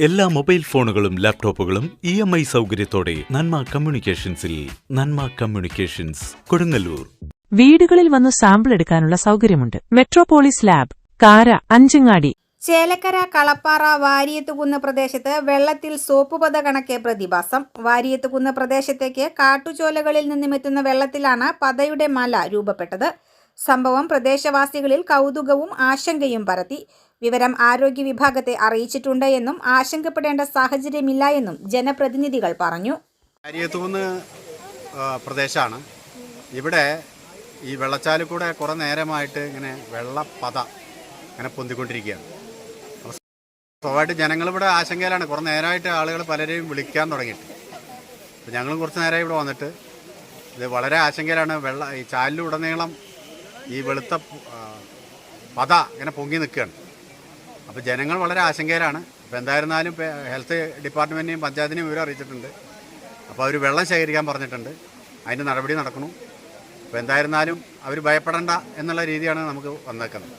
എല്ലാ മൊബൈൽ ഫോണുകളും ലാപ്ടോപ്പുകളും EMI സൗകര്യത്തോടെ നന്മ കമ്മ്യൂണിക്കേഷൻസിൽ. നന്മ കമ്മ്യൂണിക്കേഷൻസ്, കൊടുങ്ങല്ലൂർ. വീടുകളിൽ വന്ന് സാമ്പിൾ എടുക്കാനുള്ള സൗകര്യമുണ്ട്. മെട്രോപോളിസ് ലാബ്, കാര, അഞ്ചങ്ങാടി. ചേലക്കര, കളപ്പാറ, വാരിയത്തുകുന്ന് പ്രദേശത്ത് വെള്ളത്തിൽ സോപ്പുപത കണക്കെ പ്രതിഭാസം. വാരിയത്തുകുന്ന് പ്രദേശത്തേക്ക് കാട്ടുചോലകളിൽ നിന്നുമെത്തുന്ന വെള്ളത്തിലാണ് പതയുടെ മല രൂപപ്പെട്ടത്. സംഭവം പ്രദേശവാസികളിൽ കൗതുകവും ആശങ്കയും പരത്തി. വിവരം ആരോഗ്യ വിഭാഗത്തെ അറിയിച്ചിട്ടുണ്ട് എന്നും ആശങ്കപ്പെടേണ്ട സാഹചര്യമില്ല എന്നും ജനപ്രതിനിധികൾ പറഞ്ഞു. വാരിയത്തുകുന്ന് പ്രദേശമാണ്. ഇവിടെ ഈ വെള്ളച്ചാലിൽ കൂടെ കുറേ നേരമായിട്ട് ഇങ്ങനെ വെള്ളപ്പത ഇങ്ങനെ പൊന്തിക്കൊണ്ടിരിക്കുകയാണ്. സ്വാഭാവികമായിട്ട് ജനങ്ങളിവിടെ ആശങ്കയിലാണ്. കുറേ നേരമായിട്ട് ആളുകൾ പലരെയും വിളിക്കാൻ തുടങ്ങിയിട്ട്. അപ്പോൾ ഞങ്ങളും കുറച്ച് നേരമായി ഇവിടെ വന്നിട്ട് ഇത് വളരെ ആശങ്കയിലാണ്. ഈ ചാലിലുടനീളം ഈ വെളുത്ത പത ഇങ്ങനെ പൊങ്ങി നിൽക്കുകയാണ്. അപ്പോൾ ജനങ്ങൾ വളരെ ആശങ്കയിലാണ്. അപ്പോൾ എന്തായിരുന്നാലും ഹെൽത്ത് ഡിപ്പാർട്ട്മെൻറ്റിനെയും പഞ്ചായത്തിനെയും വിവരം അറിയിച്ചിട്ടുണ്ട്. അപ്പോൾ അവർ വെള്ളം ശേഖരിക്കാൻ പറഞ്ഞിട്ടുണ്ട്. അതിൻ്റെ നടപടി നടക്കണം. അപ്പോൾ എന്തായിരുന്നാലും അവർ ഭയപ്പെടേണ്ട എന്നുള്ള രീതിയാണ് നമുക്ക് വന്നേക്കുന്നത്.